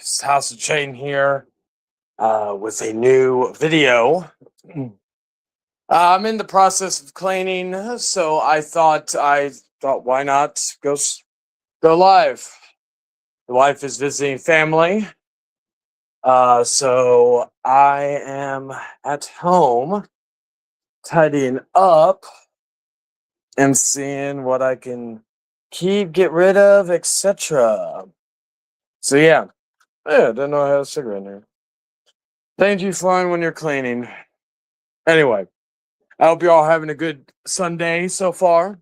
It's House of Chain here with a new video. I'm in the process of cleaning, so I thought why not go live. The wife is visiting family, so I am at home tidying up and seeing what I can keep, get rid of, etc. So yeah, didn't know I had a cigarette in there. Things you find when you're cleaning. Anyway, I hope you're all having a good Sunday so far.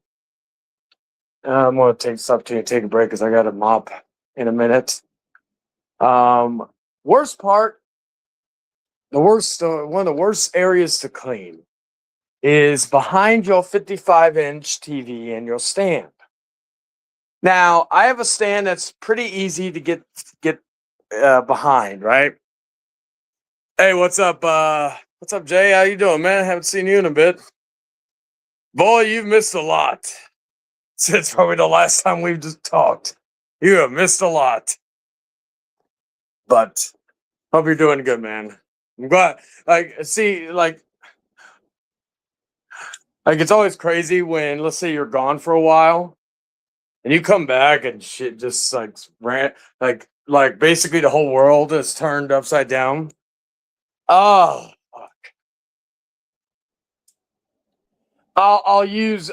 I'm gonna take a break because I got a mop in a minute. Worst part, one of the worst areas to clean is behind your 55-inch TV and your stand. Now, I have a stand that's pretty easy to get behind, right? Hey, what's up? What's up, Jay? How you doing, man? Haven't seen you in a bit. Boy, you've missed a lot since probably the last time we've just talked. You have missed a lot. But hope you're doing good, man. I'm glad. It's always crazy when, let's say, you're gone for a while and you come back and shit just like basically the whole world is turned upside down. Oh, fuck. I'll use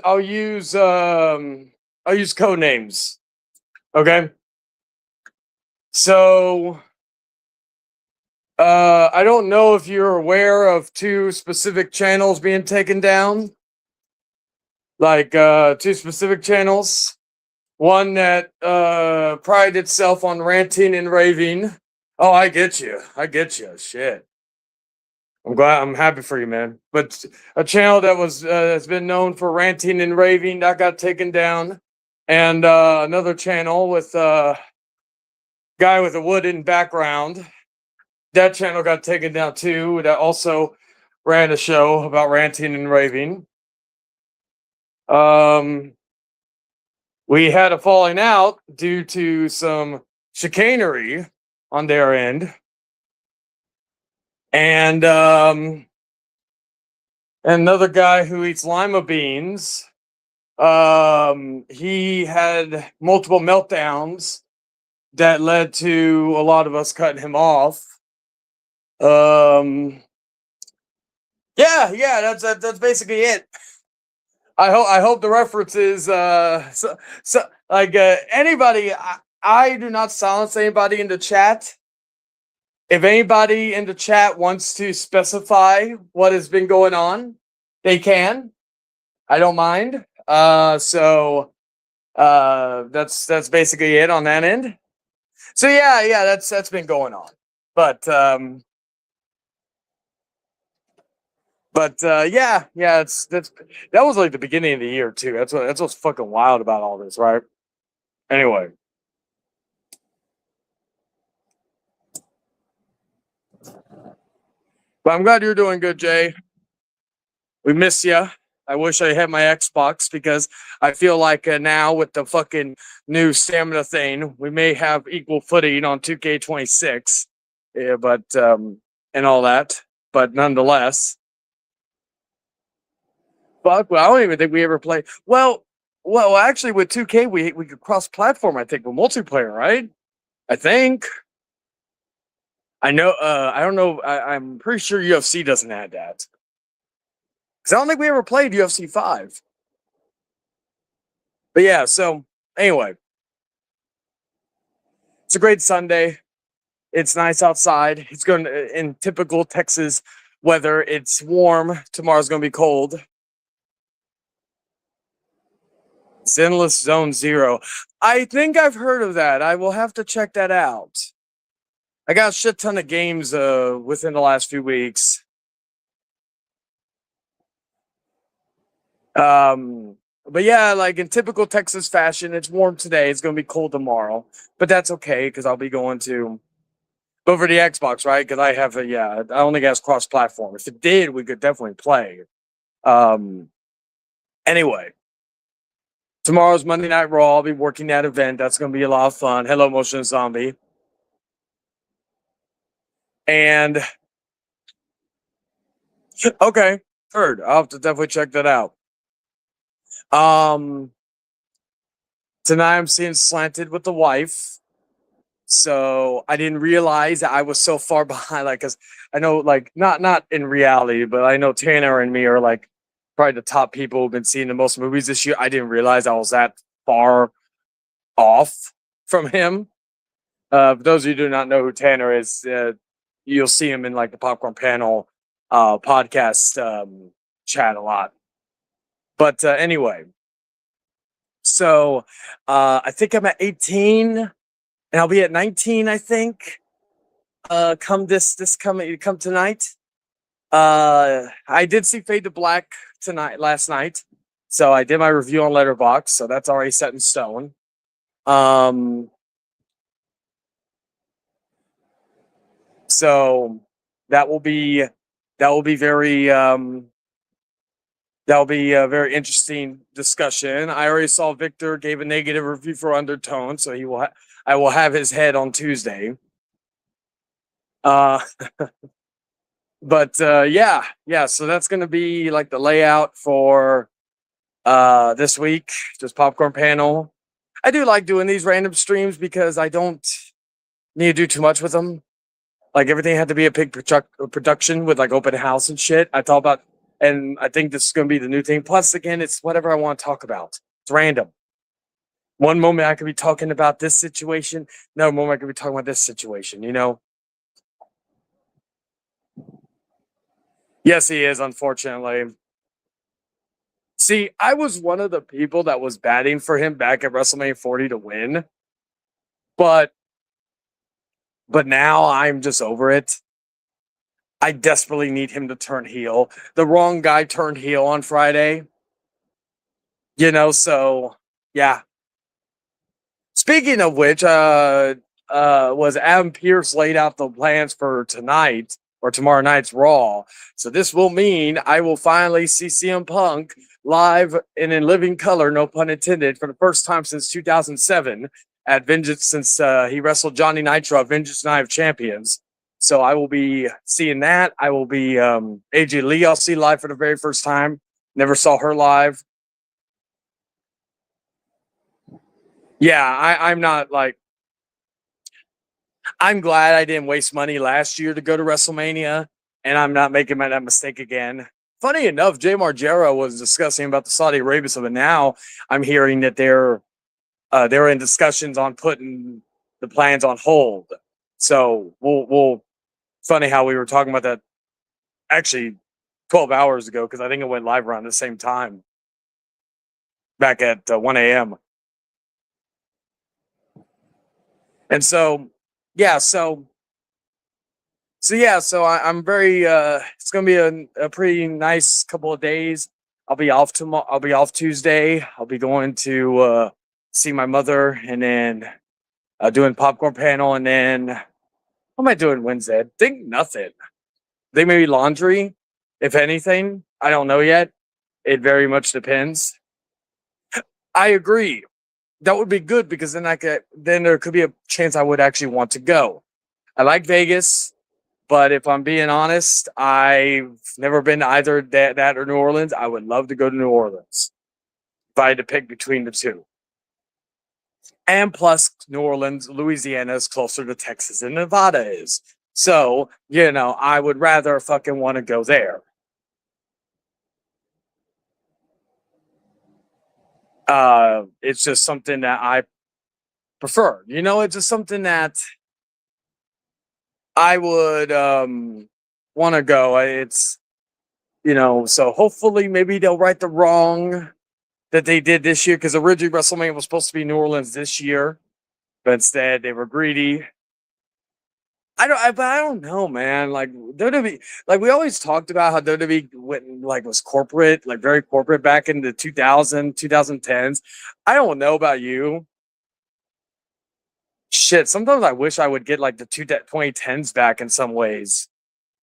code names. Okay. So I don't know if you're aware of two specific channels being taken down. Like two specific channels. One that prided itself on ranting and raving. Oh, I get you. Shit. I'm happy for you, man. But a channel that has been known for ranting and raving that got taken down, and another channel with a guy with a wooden background. That channel got taken down too. That also ran a show about ranting and raving. We had a falling out due to some chicanery on their end. And another guy who eats lima beans, he had multiple meltdowns that led to a lot of us cutting him off. Yeah, that's basically it. I hope the reference is anybody. I do not silence anybody in the chat. If anybody in the chat wants to specify what has been going on, they can. I don't mind. So that's basically it on that end. So yeah, that's been going on. But yeah, that was like the beginning of the year too. That's what's fucking wild about all this, right? Anyway. But I'm glad you're doing good, Jay. We miss you. I wish I had my Xbox because I feel like now with the fucking new stamina thing, we may have equal footing on 2K26. Yeah, but and all that. But nonetheless. Fuck, well, I don't even think we ever played. Well, actually with 2K we could cross platform, I think, with multiplayer, right? I think. I know. I don't know. I'm pretty sure UFC doesn't have that. Because I don't think we ever played UFC 5. But yeah. So anyway, it's a great Sunday. It's nice outside. It's going to, in typical Texas weather. It's warm. Tomorrow's going to be cold. Zenless Zone Zero. I think I've heard of that. I will have to check that out. I got a shit ton of games within the last few weeks. But yeah, like in typical Texas fashion, it's warm today. It's going to be cold tomorrow. But that's okay because I'll be going to over the Xbox, right? Because I have I only got cross-platform. If it did, we could definitely play. Anyway. Tomorrow's Monday Night Raw. I'll be working that event. That's going to be a lot of fun. Hello, Motion Zombie. And okay, heard. I'll have to definitely check that out. Um, Tonight I'm seeing Slanted with the wife. So I didn't realize that I was so far behind. Like, cause I know, like, not in reality, but I know Tanner and me are like probably the top people who've been seeing the most movies this year. I didn't realize I was that far off from him. For those of you who do not know who Tanner is, you'll see him in like the Popcorn Panel podcast chat a lot. But anyway, so I think I'm at 18 and I'll be at 19, I think. Come come tonight. I did see Fade to Black last night. So I did my review on Letterboxd, so that's already set in stone. Um so that will be very that'll be a very interesting discussion. I already saw Victor gave a negative review for Undertone, so I will have his head on Tuesday. Uh but yeah, so that's going to be like the layout for this week, just Popcorn Panel. I do like doing these random streams because I don't need to do too much with them. Like everything had to be a big production with like open house and shit. I thought about, and I think this is going to be the new thing. Plus, again, it's whatever I want to talk about. It's random. One moment I could be talking about this situation. Another moment I could be talking about this situation, you know? Yes, he is, unfortunately. See, I was one of the people that was batting for him back at WrestleMania 40 to win. But now I'm just over it. I desperately need him to turn heel. The wrong guy turned heel on Friday. You know, so yeah. Speaking of which, was Adam Pearce laid out the plans for tonight or tomorrow night's Raw. So this will mean I will finally see CM Punk live and in living color, no pun intended, for the first time since 2007 at Vengeance, since he wrestled Johnny Nitro at Vengeance Night of Champions. So I will be seeing that. I will be AJ Lee. I'll see live for the very first time. Never saw her live. Yeah, I'm not like. I'm glad I didn't waste money last year to go to WrestleMania, and I'm not making that mistake again. Funny enough, Jay Margera was discussing about the Saudi Arabia stuff, and now I'm hearing that they're in discussions on putting the plans on hold. So we'll. Funny how we were talking about that actually 12 hours ago because I think it went live around the same time back at 1 a.m. And so, yeah, so I'm very. It's gonna be a pretty nice couple of days. I'll be off tomorrow. I'll be off Tuesday. I'll be going to see my mother, and then doing Popcorn Panel, and then what am I doing Wednesday? I think nothing. I think maybe laundry, if anything. I don't know yet. It very much depends. I agree. That would be good because then there could be a chance I would actually want to go. I like Vegas, but if I'm being honest, I've never been to either that or New Orleans. I would love to go to New Orleans if I had to pick between the two. And plus, New Orleans, Louisiana is closer to Texas than Nevada is. So, I would rather fucking want to go there. It's just something that I prefer. It's just something that I would want to go. It's so hopefully maybe they'll right the wrong that they did this year because originally WrestleMania was supposed to be New Orleans this year, but instead they were greedy. I don't know, man. Like WWE, like we always talked about how WWE was corporate, like very corporate back in the 2010s. I don't know about you. Shit, sometimes I wish I would get like the 2010s back in some ways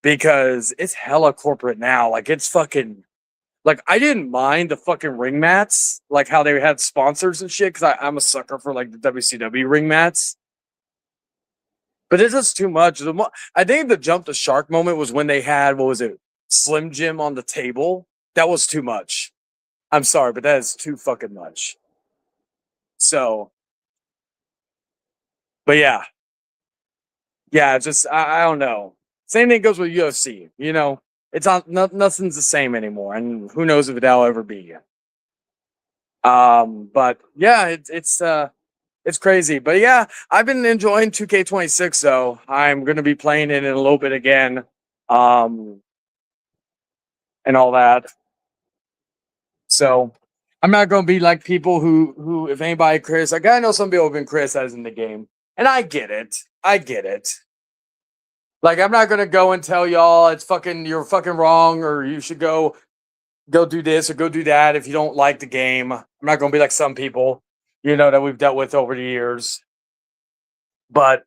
because it's hella corporate now. Like it's fucking like I didn't mind the fucking ring mats, like how they had sponsors and shit, because I'm a sucker for like the WCW ring mats. But this is too much. I think the jump the shark moment was when they had, what was it, Slim Jim on the table. That was too much. I'm sorry, but that is too fucking much. So, but yeah, just I don't know. Same thing goes with UFC. You know, it's nothing's the same anymore, and who knows if that'll ever be. But yeah, it's crazy. But yeah, I've been enjoying 2K26 though. I'm gonna be playing it in a little bit again. Um, and all that. So I'm not gonna be like people who if anybody like I know some people have been criticizing the game. And I get it. I get it. Like I'm not gonna go and tell y'all it's fucking you're fucking wrong or you should go do this or go do that if you don't like the game. I'm not gonna be like some people, that we've dealt with over the years. But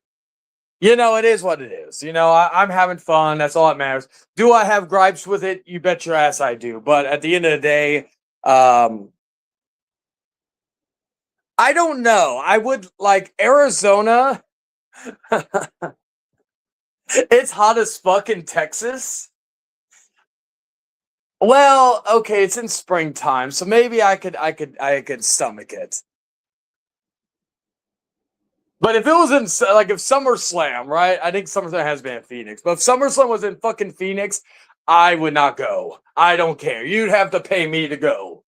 it is what it is. I'm having fun. That's all that matters. Do I have gripes with it? You bet your ass I do. But at the end of the day, I don't know. I would like Arizona. It's hot as fuck in Texas. Well, okay, it's in springtime, so maybe I could stomach it. But if it was in like if SummerSlam, right? I think SummerSlam has been in Phoenix, but if SummerSlam was in fucking Phoenix, I would not go. I don't care. You'd have to pay me to go.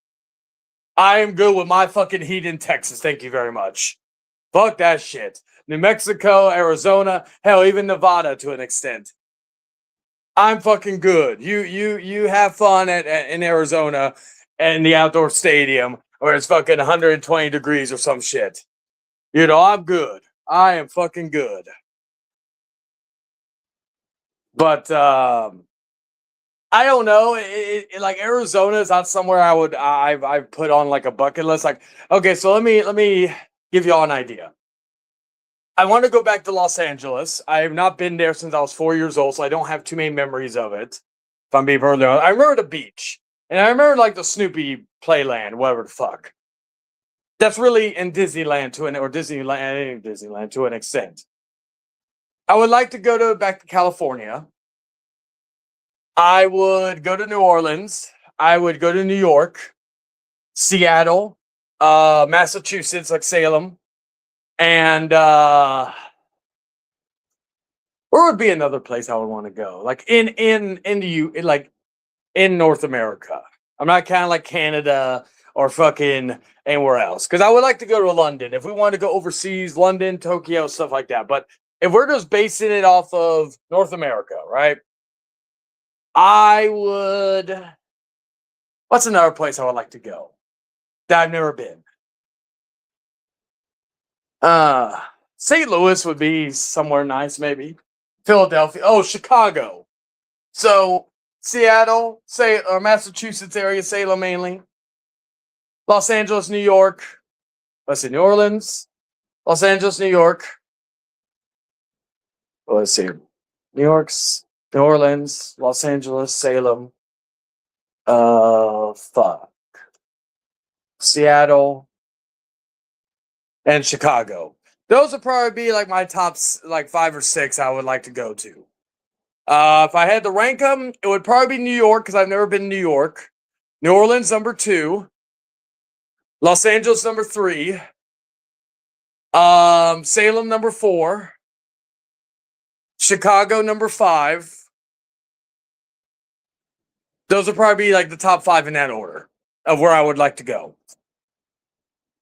I am good with my fucking heat in Texas. Thank you very much. Fuck that shit. New Mexico, Arizona, hell, even Nevada to an extent. I'm fucking good. You have fun in Arizona and the outdoor stadium where it's fucking 120 degrees or some shit. I'm good. I am fucking good. But I don't know. Like Arizona is not somewhere I've put on like a bucket list. Like, okay, so let me give y'all an idea. I want to go back to Los Angeles. I have not been there since I was 4 years old, so I don't have too many memories of it. If I'm being perfectly honest, I remember the beach, and I remember like the Snoopy Playland, whatever the fuck. That's really in Disneyland Disneyland to an extent. I would like to go back to California. I would go to New Orleans. I would go to New York, Seattle, Massachusetts, like Salem, and where would be another place I would want to go? Like in North America. I'm not kind of like Canada or fucking anywhere else because I would like to go to London if we want to go overseas, London, Tokyo, stuff like that. But if we're just basing it off of North America, right? I would. What's another place I would like to go that I've never been? St. Louis would be somewhere nice, maybe. Philadelphia. Oh, Chicago. So Seattle, Massachusetts area, Salem mainly. Los Angeles, New York. Let's see, New Orleans, Los Angeles, New York. Let's see, New Orleans, Los Angeles, Salem. Fuck. Seattle and Chicago. Those would probably be like my top like 5 or 6 I would like to go to. If I had to rank them, it would probably be New York because I've never been to New York. New Orleans number 2. Los Angeles number 3. Salem number 4. Chicago number 5. Those would probably be like the top 5 in that order of where I would like to go.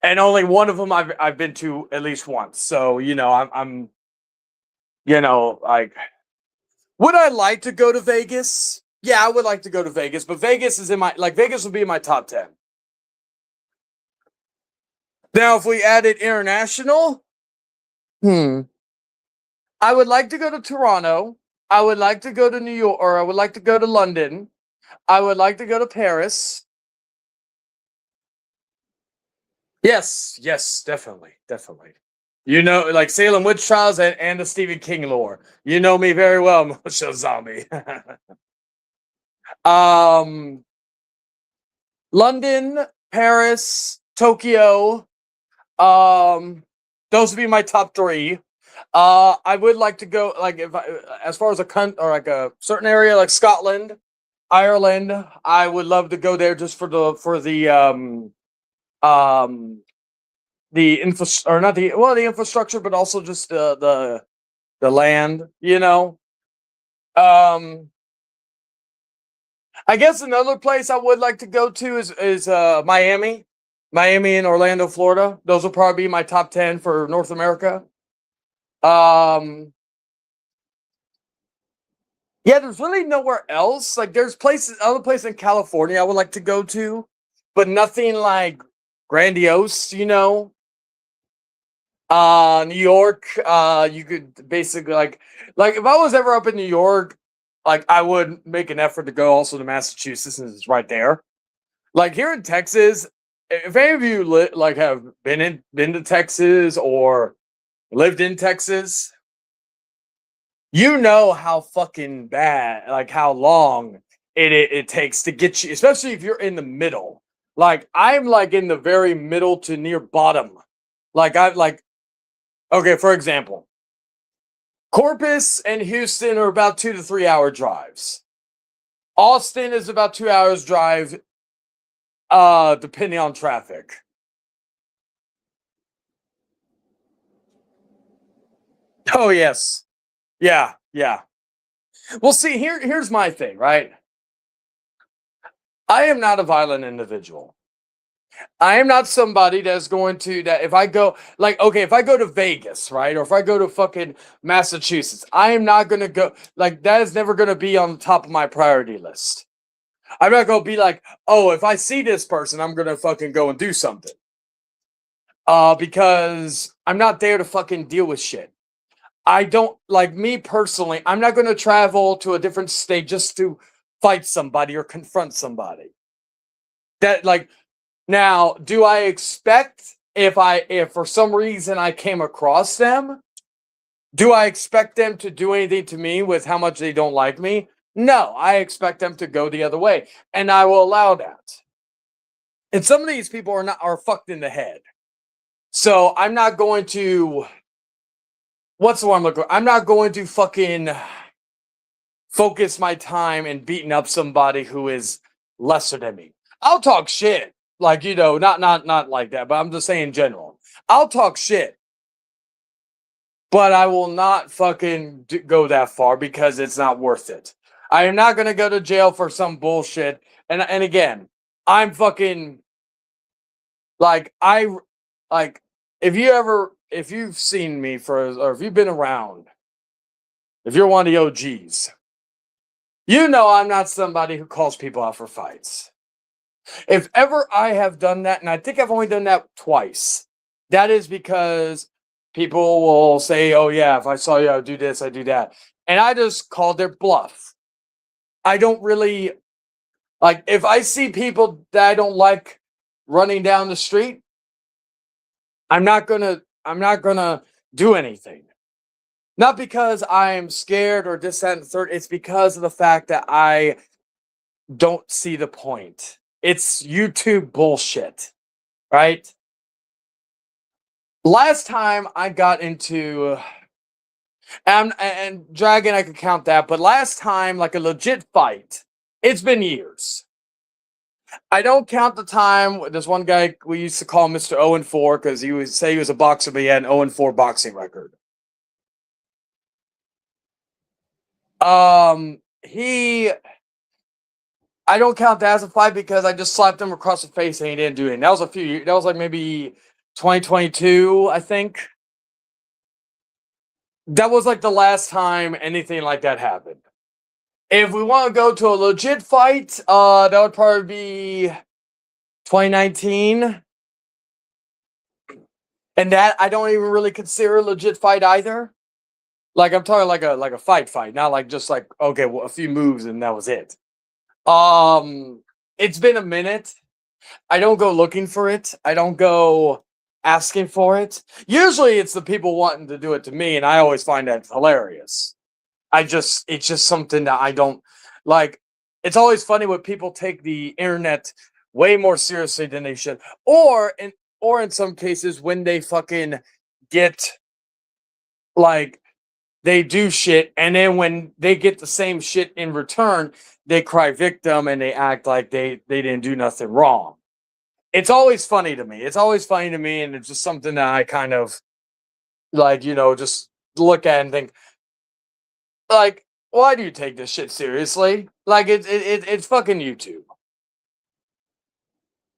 And only one of them I've been to at least once. So, I'm like, would I like to go to Vegas? Yeah, I would like to go to Vegas, but Vegas is Vegas would be in my top 10. Now, if we added international, I would like to go to Toronto. I would like to go to New York, or I would like to go to London. I would like to go to Paris. Yes, definitely. Like Salem Witch Trials and the Stephen King lore. You know me very well, Moshe Zombie. London, Paris, Tokyo. Those would be my top 3. I would like to go like if I, as far as a or like a certain area like Scotland, Ireland. I would love to go there just um the infra or not the infrastructure, but also just the land. You know, um, I guess another place I would like to go to is Miami, Miami and Orlando, Florida. Those will probably be my top 10 for North America. Um, yeah, there's really nowhere else. Like there's places, other places in California I would like to go to, but nothing like grandiose, you know. New York, you could basically like if I was ever up in New York, like I would make an effort to go also to Massachusetts since it's right there. Like here in Texas, if any of you like have been to Texas or lived in Texas, you know how fucking bad, like how long it takes to get you, especially if you're in the middle. Like I'm like in the very middle to near bottom. Like I like okay, for example, Corpus and Houston are about 2 to 3 hour drives. Austin is about 2 hours drive, depending on traffic. Oh yes. Yeah, yeah. Well, see, here's my thing, right? I am not a violent individual. I am not somebody that's going to that if I go like okay, if I go to Vegas, right? Or if I go to fucking Massachusetts, I am not gonna go like that is never gonna be on the top of my priority list. I'm not gonna be like, oh, if I see this person, I'm gonna fucking go and do something. Because I'm not there to fucking deal with shit. I don't like me personally, I'm not gonna travel to a different state just to fight somebody or confront somebody. That like now, do I expect if for some reason I came across them, do I expect them to do anything to me with how much they don't like me? No, I expect them to go the other way, and I will allow that. And some of these people are fucked in the head. So I'm not going to what's the one I'm looking for? I'm not going to fucking focus my time in beating up somebody who is lesser than me. I'll talk shit. Like, you know, not like that, but I'm just saying in general. I'll talk shit. But I will not fucking go that far because it's not worth it. I am not going to go to jail for some bullshit. And again, I'm fucking like like if you've seen me or if you've been around, if you're one of the OGs, you know I'm not somebody who calls people out for fights. If ever I have done that, and I think I've only done that twice, that is because people will say, "Oh yeah, if I saw you, I would do this, I do that," and I just called their bluff. I don't really like if I see people that I don't like running down the street. I'm not gonna do anything. Not because I'm scared or this, that, and the third. It's because of the fact that I don't see the point. It's YouTube bullshit, right? Last time I got into and Dragon, I could count that, but last time, like a legit fight, it's been years. I don't count the time. There's one guy we used to call Mr. 0-4 because he would say he was a boxer, but he had an 0-4 boxing record. He I don't count that as a fight because I just slapped him across the face and he didn't do it. That was a few years. That was like maybe 2022, I think. That was like the last time anything like that happened. If we want to go to a legit fight, that would probably be 2019. And that I don't even really consider a legit fight either. Like I'm talking like a fight, not like just like okay, well, a few moves and that was it. It's been a minute. I don't go looking for it. I don't go asking for it. Usually it's the people wanting to do it to me, and I always find that hilarious. It's just something that I don't like. It's always funny when people take the internet way more seriously than they should. Or in some cases when they fucking get Like they do shit, and then when they get the same shit in return, they cry victim and they act like they didn't do nothing wrong. It's always funny to me. It's always funny to me, and it's just something that I kind of like, just look at and think, like, why do you take this shit seriously? Like it's fucking YouTube.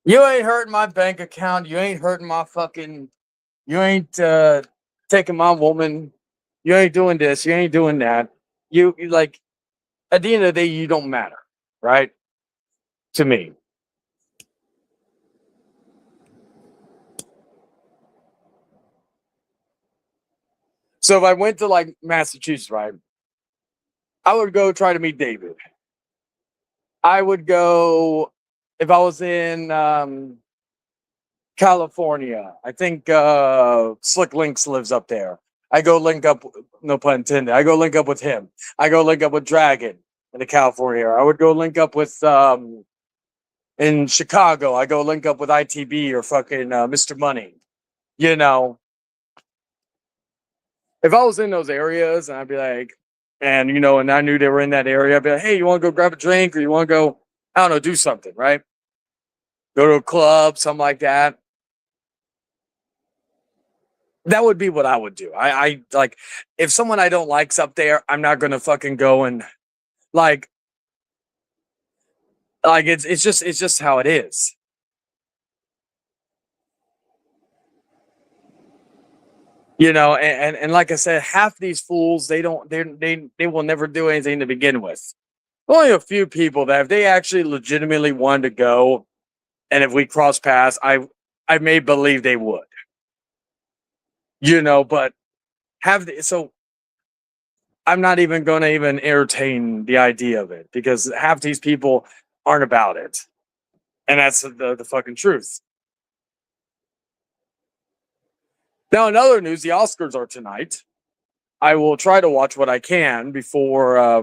You ain't hurting my bank account. You ain't hurting my fucking. You ain't taking my woman. You ain't doing this. You ain't doing that. You like at the end of the day, you don't matter, right? To me. So if I went to like Massachusetts, right, I would go try to meet David. I would go if I was in California. I think Slick Links lives up there. I go link up, no pun intended. I go link up with him. I go link up with Dragon in the California area. I would go link up with in Chicago. I go link up with ITB or fucking Mr. Money. You know, if I was in those areas and I'd be like, and and I knew they were in that area, I'd be like, hey, you want to go grab a drink or you want to go, I don't know, do something, right? Go to a club, something like that. That would be what I would do. I like if someone I don't like's up there, I'm not gonna fucking go and like it's just how it is. And like I said, half these fools they don't they will never do anything to begin with. Only a few people that if they actually legitimately wanted to go, and if we cross paths, I may believe they would. But so I'm not even going to even entertain the idea of it because half these people aren't about it, and that's the fucking truth. Now, in other news, the Oscars are tonight. I will try to watch what I can before,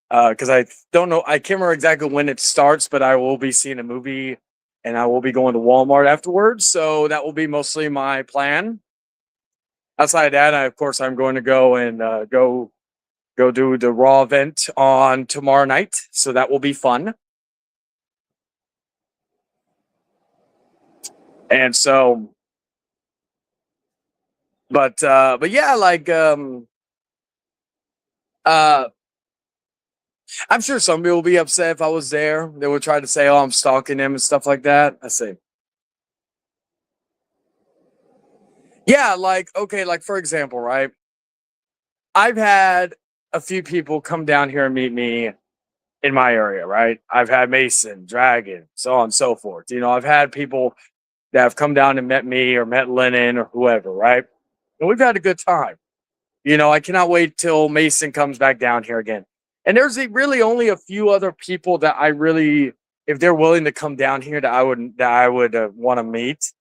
because I don't know, I can't remember exactly when it starts, but I will be seeing a movie, and I will be going to Walmart afterwards. So that will be mostly my plan. Outside of that, of course, I'm going to go and go do the Raw event on tomorrow night. So that will be fun. And so, but yeah, like uh I'm sure some people will be upset if I was there. They would try to say, "Oh, I'm stalking them" and stuff like that. I say, yeah, like okay, like for example, right? I've had a few people come down here and meet me in my area, right? I've had Mason, Dragon, so on and so forth. I've had people that have come down and met me or met Lennon or whoever, right? And we've had a good time. I cannot wait till Mason comes back down here again. And there's really only a few other people that I really, if they're willing to come down here, that I would want to meet.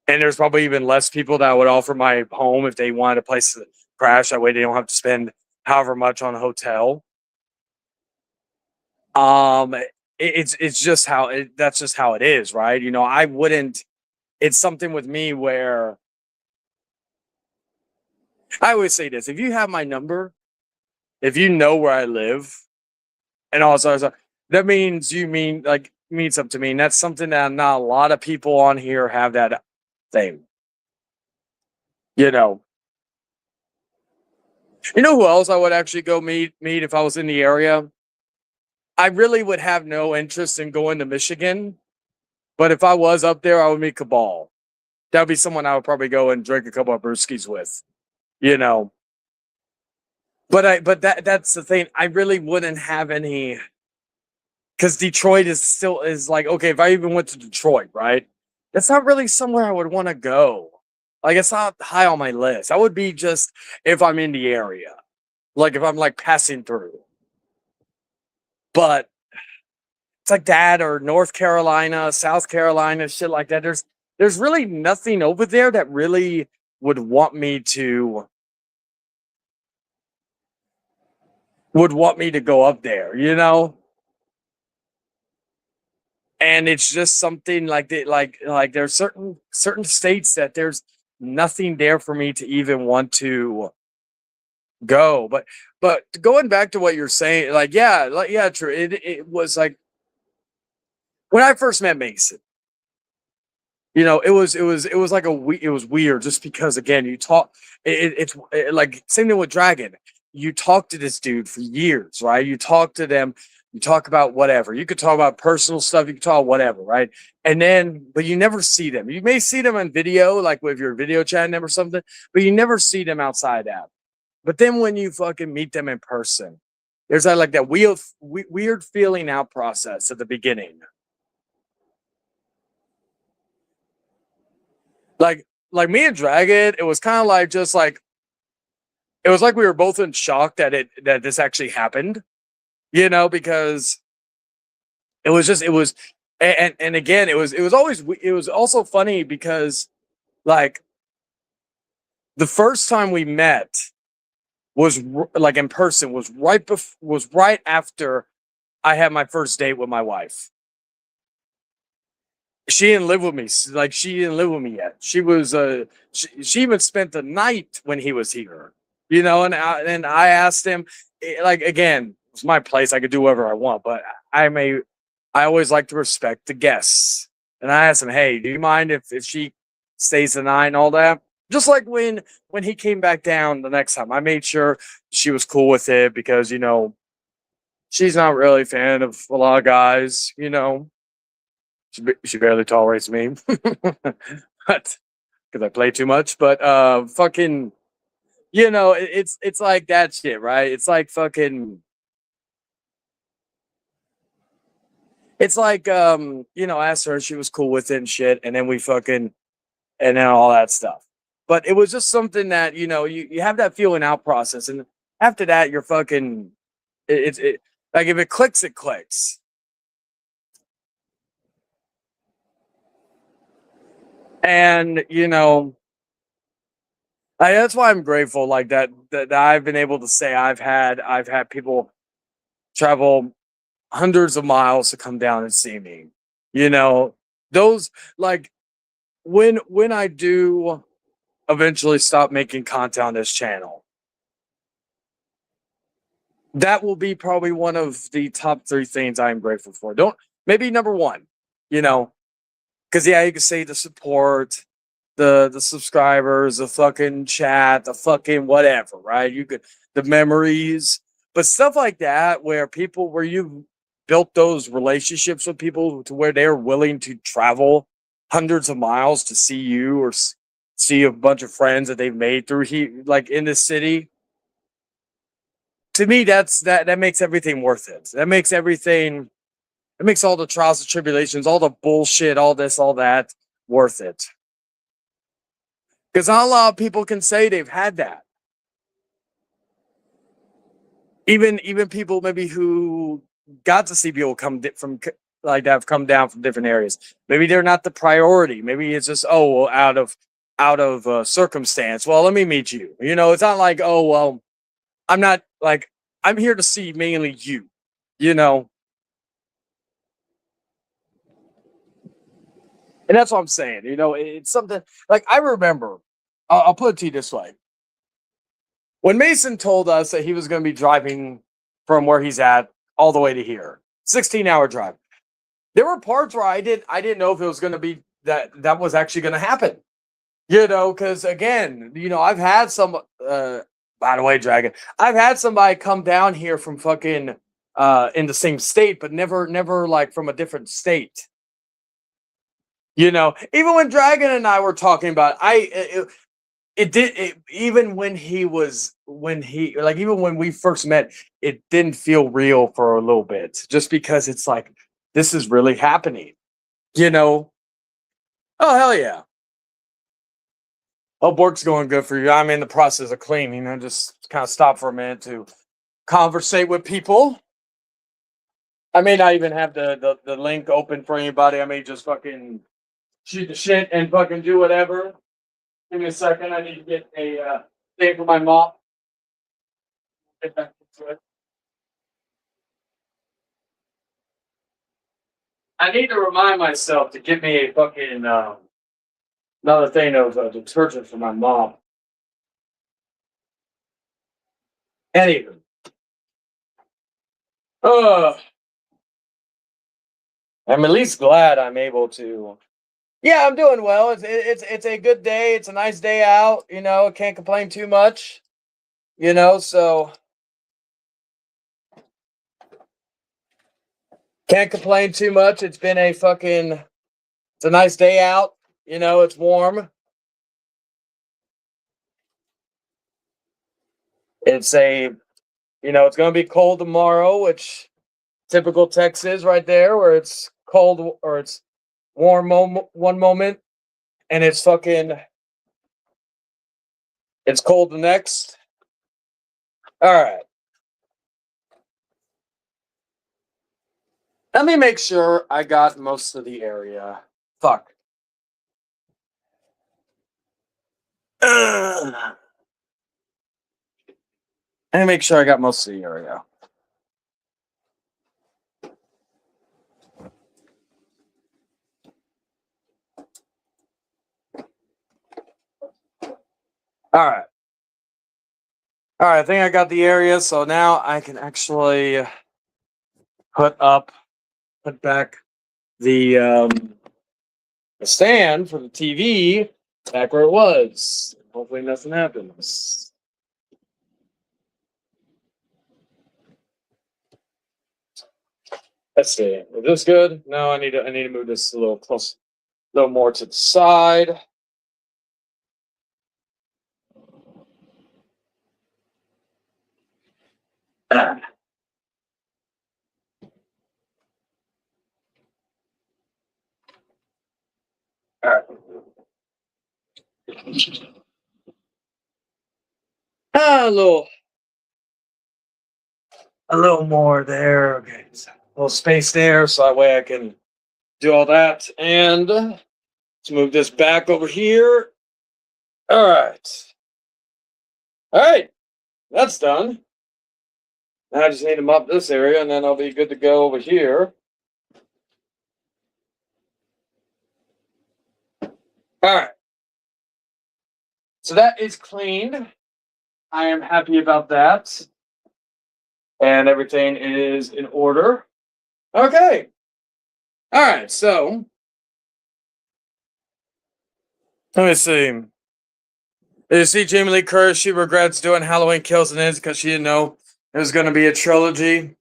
And there's probably even less people that I would offer my home if they wanted a place to crash. That way they don't have to spend however much on a hotel. It's just that's just how it is, right? I wouldn't. It's something with me where I always say this: if you have my number, if you know where I live, and also that means means something to me. And that's something that not a lot of people on here have that thing. You know. You know who else I would actually go meet if I was in the area? I really would have no interest in going to Michigan, but if I was up there, I would meet Cabal. That would be someone I would probably go and drink a couple of brewskis with. You know. But that's the thing. I really wouldn't have any because Detroit is like okay. If I even went to Detroit, right? That's not really somewhere I would want to go. Like it's not high on my list. I would be just if I'm in the area, like if I'm like passing through. But it's like that or North Carolina, South Carolina, shit like that. There's really nothing over there that really would want me to go up there. And it's just something like there's certain states that there's nothing there for me to even want to go. But going back to what you're saying, like yeah, true. It was like when I first met Mason, it was like it was weird just because again you talk like same thing with Dragon. You talk to this dude for years, right? You talk to them, you talk about whatever. You could talk about personal stuff, you could talk whatever, right? And then but you never see them. You may see them on video, like with your video chatting them or something, but you never see them outside that. But then when you fucking meet them in person, there's that like that weird feeling out process at the beginning. Like me and Dragon, it was kind of like just like it was like we were both in shock that this actually happened, because it was and again it was also funny because like the first time we met was like in person was right after I had my first date with my wife. She didn't live with me. Like she didn't live with me yet. She even spent the night when he was here. And I asked him like again, it's my place. I could do whatever I want, but I always like to respect the guests. And I asked him, "Hey, do you mind if she stays the night and all that?" Just like when he came back down the next time, I made sure she was cool with it because she's not really a fan of a lot of guys. She barely tolerates me, but because I play too much. But fucking, it's like that shit, right? It's like fucking. It's like I asked her, she was cool with it and shit, and then we fucking and then all that stuff. But it was just something that you have that feeling out process, and after that, you're fucking. Like if it clicks, it clicks. And that's why I'm grateful like that I've been able to say I've had people travel hundreds of miles to come down and see me. You know, those like when I do eventually stop making content on this channel, that will be probably one of the top three things I'm grateful for. Don't maybe number one, you know, because yeah, you can say the support, the subscribers, the fucking chat, the fucking whatever, right? You could the memories, but stuff like that where you built those relationships with people to where they're willing to travel hundreds of miles to see you or see a bunch of friends that they've made through here, like in the city. To me, that makes everything worth it. That makes everything. It makes all the trials and tribulations, all the bullshit, all this, all that worth it. Because not a lot of people can say they've had that. Even people maybe who got to see people from like that have come down from different areas. Maybe they're not the priority. Maybe it's just well, out of circumstance. Well, let me meet you. It's not like well, I'm not like I'm here to see mainly you. You know, and that's what I'm saying. It's something like I remember. I'll put it to you this way: when Mason told us that he was going to be driving from where he's at all the way to here, 16-hour drive. There were parts where I didn't know if it was going to be that was actually going to happen. Because again, I've had some. By the way, Dragon, I've had somebody come down here from fucking in the same state, but never like from a different state. Even when Dragon and I were talking about, it did even even when we first met, it didn't feel real for a little bit, just because it's like this is really happening. You know? Oh hell yeah! Hope work's going good for you. I'm in the process of cleaning. I just kind of stop for a minute to conversate with people. I may not even have the link open for anybody. I may just fucking shoot the shit and fucking do whatever. Give me a second. I need to get a thing for my mop. Get back into it. I need to remind myself to get me a fucking Another thing of detergent for my mom. Anywho, uh, I'm at least glad I'm able to. Yeah, I'm doing well. It's a good day. It's a nice day out. You know, can't complain too much. You know, so can't complain too much. It's been a fucking. It's a nice day out. You know, it's warm. It's a. You know, it's gonna be cold tomorrow, which typical Texas right there, where it's cold or it's warm one moment, and it's fucking. It's cold the next. All right. Let me make sure I got most of the area. Fuck. Let me make sure I got most of the area. All right. All right. I think I got the area. So now I can actually put back the stand for the TV back where it was. Hopefully nothing happens. Let's see. Is this good? No, I need to move this a little close, a little more to the side. All right. A little more there. Okay, so a little space there, so that way I can do all that. And let's move this back over here. All right. All right. That's done. Now I just need to mop this area, and then I'll be good to go over here. All right. So that is cleaned. I am happy about that. And everything is in order. Okay. All right. So let me see. Did you see Jamie Lee Curtis? She regrets doing Halloween Kills and Ends because she didn't know it was going to be a trilogy.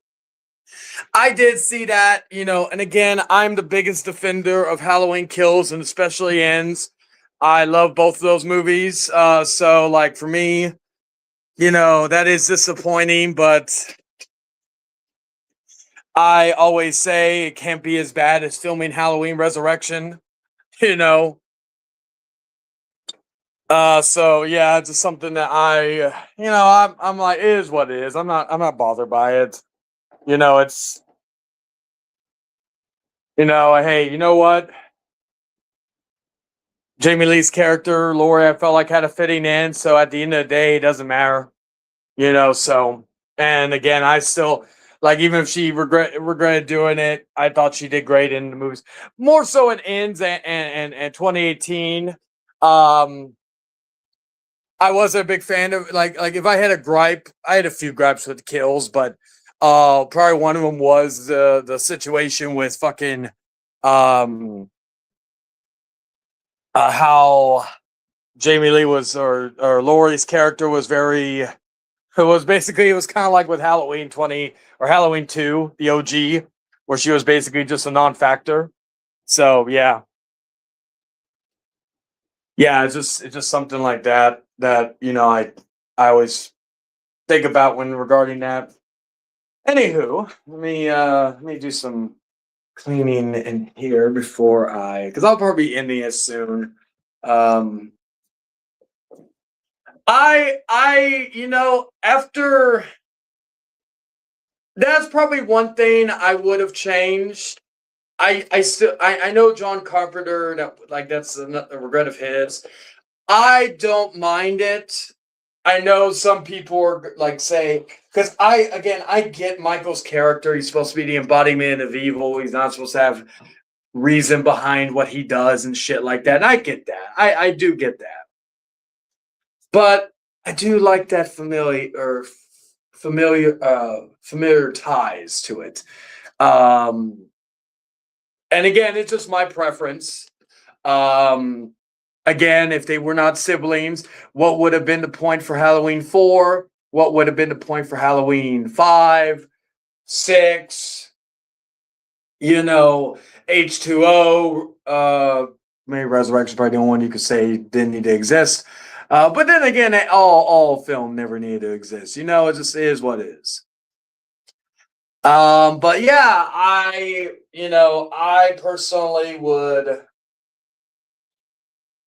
I did see that, you know, and again, I'm the biggest defender of Halloween Kills and especially Ends. I love both of those movies. So, like, for me, you know, that is disappointing, but I always say it can't be as bad as filming Halloween Resurrection, you know. So yeah, it's just something that you know, I'm like, it is what it is. I'm not bothered by it. You know, it's, you know, hey, you know what? Jamie Lee's character, Laurie, I felt like had a fitting end. So at the end of the day, it doesn't matter, you know. So, and again, I still like, even if she regretted doing it, I thought she did great in the movies. More so in Ends and 2018. I wasn't a big fan of like if I had a gripe, I had a few gripes with Kills, but probably one of them was the situation with fucking um how Jamie Lee was or Laurie's character was very, it was basically, it was kind of like with Halloween 20 or Halloween 2, the OG, where she was basically just a non-factor. So yeah. Yeah, it's just something like that that, you know, I always think about when regarding that. Anywho, let me do some cleaning in here before because I'll probably be ending it soon. Um, you know, after that's probably one thing I would have changed. I know John Carpenter, that like that's a regret of his. I don't mind it. I know some people are like say, because I get Michael's character. He's supposed to be the embodiment of evil. He's not supposed to have reason behind what he does and shit like that. And I get that. I do get that. But I do like that familiar ties to it. And again, it's just my preference. Again, if they were not siblings, what would have been the point for Halloween 4? What would have been the point for Halloween 5, 6? H2O, maybe Resurrection probably the only one you could say didn't need to exist. But then again, all film never needed to exist. It just is what it is. But yeah, I personally would,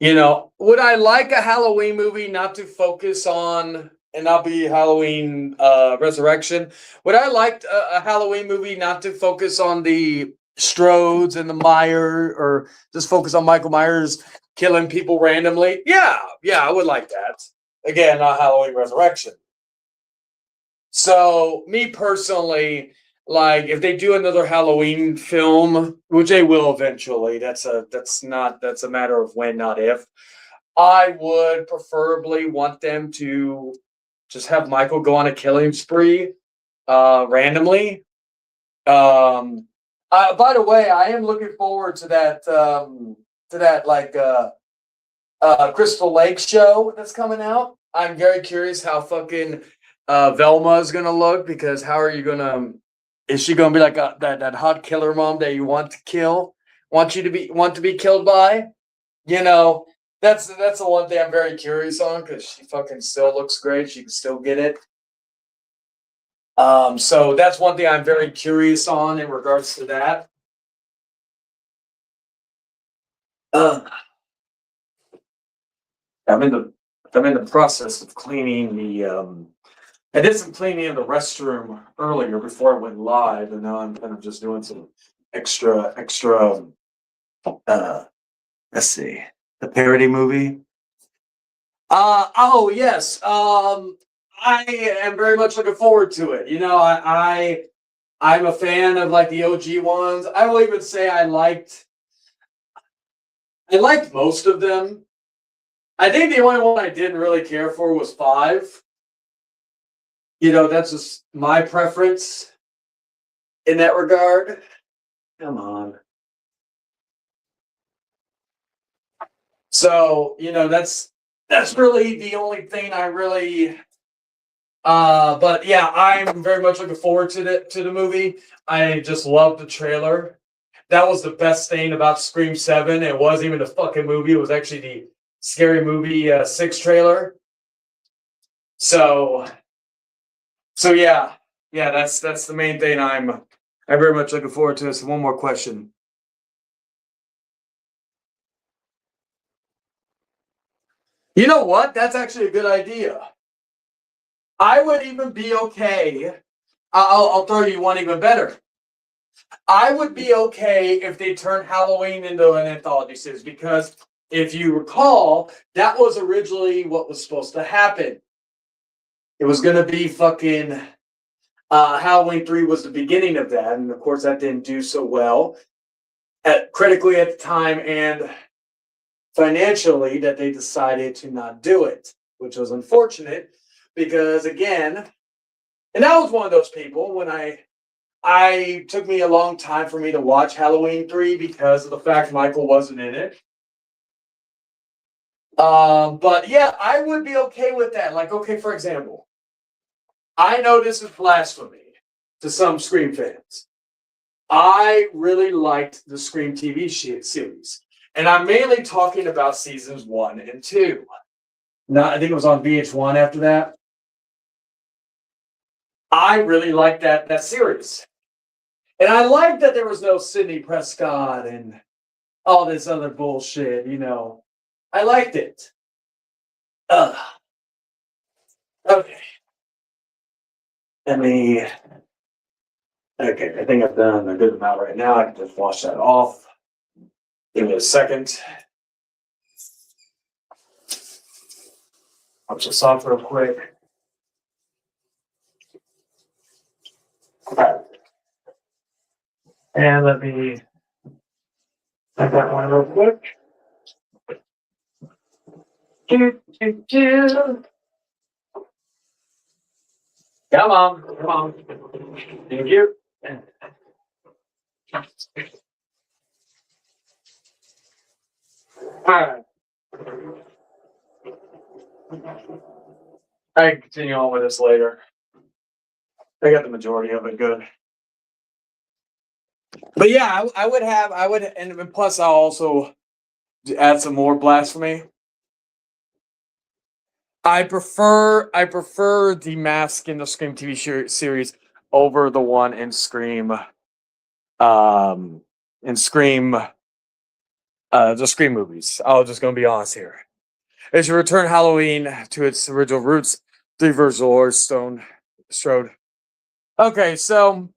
would I like a Halloween movie not to focus on and not be Halloween Resurrection? Would I like a Halloween movie not to focus on the Strodes and the Meyer, or just focus on Michael Myers killing people randomly? Yeah, I would like that. Again, not Halloween Resurrection. So, me personally, like if they do another Halloween film, which they will eventually, that's a matter of when, not if. I would preferably want them to just have Michael go on a killing spree randomly. By the way, I am looking forward to that Crystal Lake show that's coming out. I'm very curious how fucking Velma is gonna look, because how are you gonna? Is she gonna be like that hot killer mom that you want to kill? Want to be killed by? That's the one thing I'm very curious on, because she fucking still looks great. She can still get it. So that's one thing I'm very curious on in regards to that. I'm in the process of cleaning the. I did some cleaning in the restroom earlier before I went live, and now I'm kind of just doing some extra. Let's see, the parody movie. Oh yes. I am very much looking forward to it. I'm a fan of like the OG ones. I will even say I liked most of them. I think the only one I didn't really care for was 5. That's just my preference in that regard. Come on. So, that's really the only thing I really but yeah, I'm very much looking forward to the movie. I just love the trailer. That was the best thing about Scream 7. It wasn't even a fucking movie. It was actually the Scary Movie 6 trailer. So yeah, that's the main thing I'm very much looking forward to. So one more question. You know what? That's actually a good idea. I would even be okay. I'll throw you one even better. I would be okay if they turned Halloween into an anthology series, because if you recall, that was originally what was supposed to happen. It was going to be fucking Halloween 3 was the beginning of that, and of course that didn't do so well critically at the time and financially, that they decided to not do it, which was unfortunate, because again, and I was one of those people when I took me a long time for me to watch Halloween 3 because of the fact Michael wasn't in it. But yeah, I would be okay with that. Like, okay, for example, I know this is blasphemy to some Scream fans. I really liked the Scream TV series. And I'm mainly talking about seasons 1 and 2. Now, I think it was on VH1 after that. I really liked that series. And I liked that there was no Sidney Prescott and all this other bullshit, I liked it. Okay. Okay, I think I've done a good amount right now. I can just wash that off. Give me a second. Wash this off real quick. And let me I got one real quick. Do, do, do. Come on, come on. Thank you. Alright. I can continue on with this later. I got the majority of it good. But yeah, I would, and plus I'll also add some more blasphemy. I prefer the mask in the Scream TV series over the one in Scream, in Scream, the Scream movies. I'm just gonna be honest here. It should return Halloween to its original roots. Three versions of Laurie Strode. Okay, so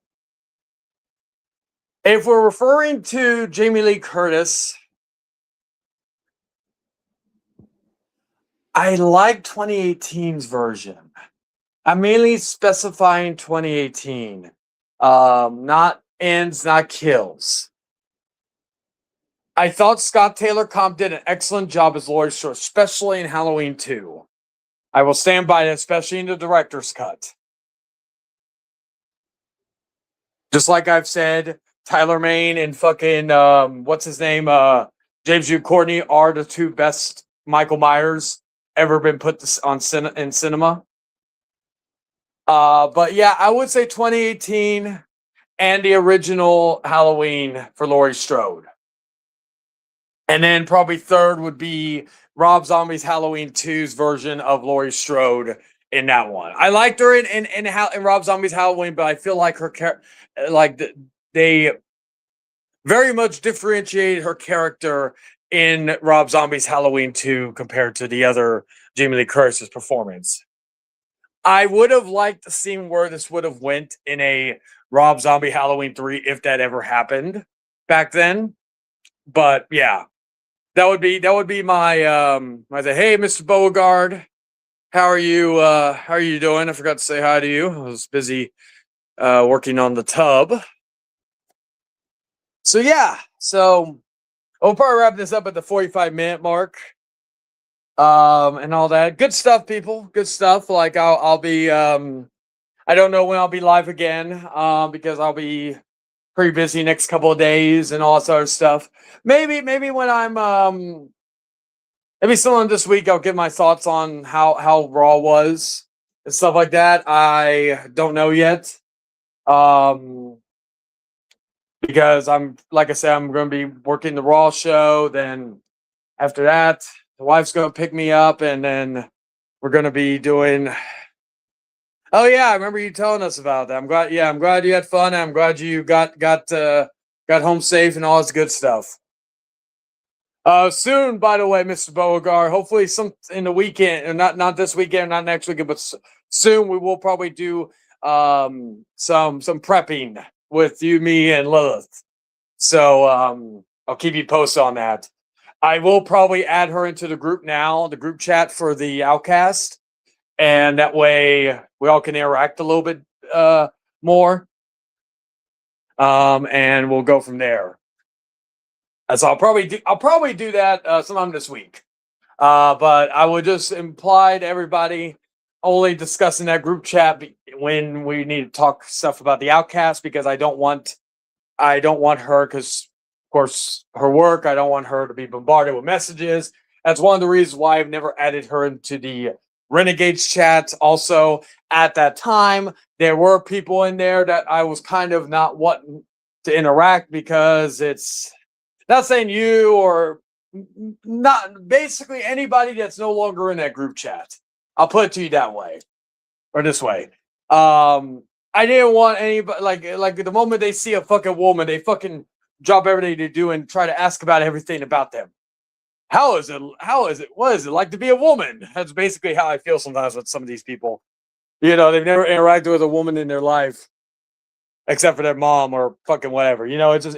if we're referring to Jamie Lee Curtis, I like 2018's version. I'm mainly specifying 2018, not ends, not kills. I thought Scott Taylor Comp did an excellent job as Laurie Strode, especially in Halloween 2. I will stand by it, especially in the director's cut. Just like I've said, Tyler Mane and fucking what's his name, James Jude Courtney are the two best Michael Myers ever been put on in cinema. But yeah, I would say 2018 and the original Halloween for Laurie Strode. And then probably third would be Rob Zombie's Halloween 2's version of Laurie Strode in that one. I liked her in Rob Zombie's Halloween, but I feel like they very much differentiated her character in Rob Zombie's Halloween 2 compared to the other Jamie Lee Curtis's performance. I would have liked to see where this would have went in a Rob Zombie Halloween 3 if that ever happened back then. But yeah, that would be my I say, hey, Mr. Beauregard, how are you doing? I forgot to say hi to you. I was busy working on the tub. So yeah, so I'll probably wrap this up at the 45-minute mark. And all that. Good stuff, people. Good stuff. Like I'll be I don't know when I'll be live again, because I'll be pretty busy next couple of days and all that sort of stuff. Maybe when I'm maybe sometime this week I'll give my thoughts on how Raw was and stuff like that. I don't know yet. Because like I said, I'm gonna be working the Raw show, then after that, the wife's gonna pick me up, and then we're gonna be doing. Oh yeah, I remember you telling us about that. I'm glad you had fun. I'm glad you got home safe and all this good stuff. Soon, by the way, Mr. Beauregard. Hopefully, some in the weekend, or not this weekend, not next weekend, but soon we will probably do some prepping with you, me, and Lilith. So I'll keep you posted on that. I will probably add her into the group now, the group chat for the Outcast, and that way we all can interact a little bit more, and we'll go from there. So I'll probably do that sometime this week. But I would just imply to everybody only discussing that group chat when we need to talk stuff about the Outcast, because I don't want her, because of course her work, I don't want her to be bombarded with messages. That's one of the reasons why I've never added her into the Renegades chat. Also, at that time, there were people in there that I was kind of not wanting to interact, because it's not saying you, or not basically anybody that's no longer in that group chat. I'll put it to you that way, or this way. I didn't want anybody like the moment they see a fucking woman, they fucking drop everything they do and try to ask about everything about them. How is it? What is it like to be a woman? That's basically how I feel sometimes with some of these people. You know, they've never interacted with a woman in their life, except for their mom or fucking whatever. You know, it's just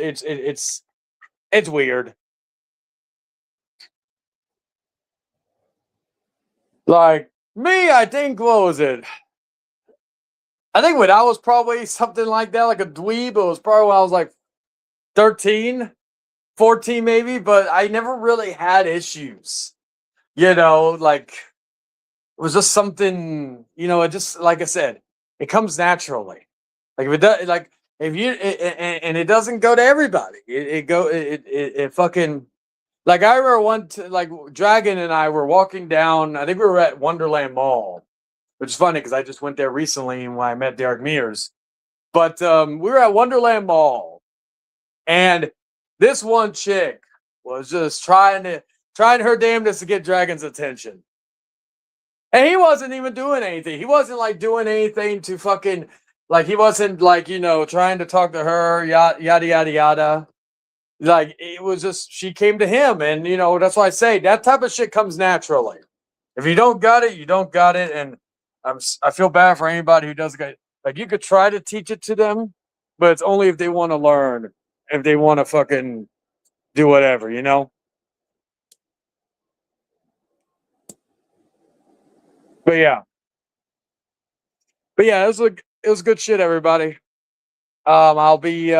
it's weird. Like me, I think, what was it? I think when I was probably something like that, like a dweeb, it was probably when I was like 13. 14 maybe, but I never really had issues. You know, like it was just something, you know, it just like I said, it comes naturally. Like if it does, like if you and it doesn't go to everybody. It fucking like I remember like Dragon and I were walking down. I think we were at Wonderland Mall, which is funny because I just went there recently when I met Derek Mears. But we were at Wonderland Mall, and this one chick was just trying her damnedest to get Dragon's attention. And he wasn't even doing anything. He wasn't like doing anything to fucking like he wasn't like, you know, trying to talk to her, yada yada yada. Like it was just she came to him, and you know, that's why I say that type of shit comes naturally. If you don't got it, you don't got it. And I feel bad for anybody who doesn't get like you could try to teach it to them, but it's only if they want to learn, if they want to fucking do whatever, you know? But yeah. But yeah, it was good shit, everybody. I'll be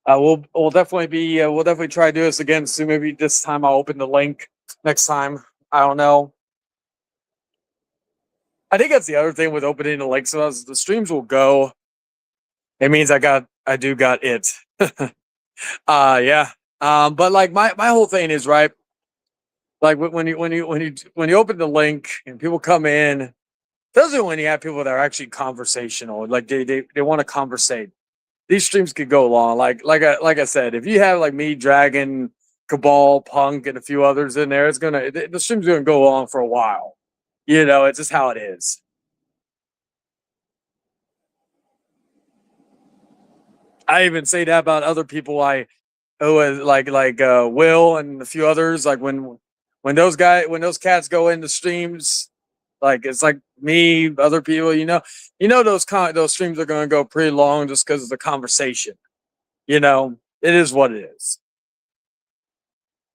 we'll definitely try to do this again soon. Maybe this time I'll open the link next time. I don't know. I think that's the other thing with opening the link. So as the streams will go, it means I do got it. Yeah. But like my whole thing is right. Like when you open the link and people come in, especially when you have people that are actually conversational, like they want to conversate. These streams could go long. Like I said, if you have like me, Dragon, Cabal, Punk, and a few others in there, the stream's gonna go on for a while. You know, it's just how it is. I even say that about other people like Will and a few others. Like when those cats go into streams, like it's like me, other people, those streams are gonna go pretty long just because of the conversation. You know, it is what it is.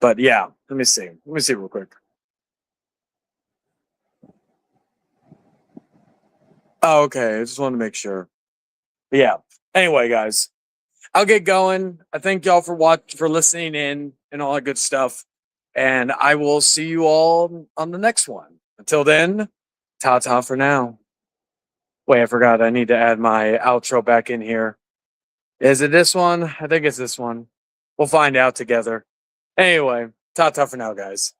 But yeah, let me see. Let me see real quick. Oh, okay. I just wanted to make sure. But yeah. Anyway, guys, I'll get going. I thank y'all for listening in and all that good stuff. And I will see you all on the next one. Until then, ta ta for now. Wait, I forgot. I need to add my outro back in here. Is it this one? I think it's this one. We'll find out together. Anyway, ta ta for now, guys.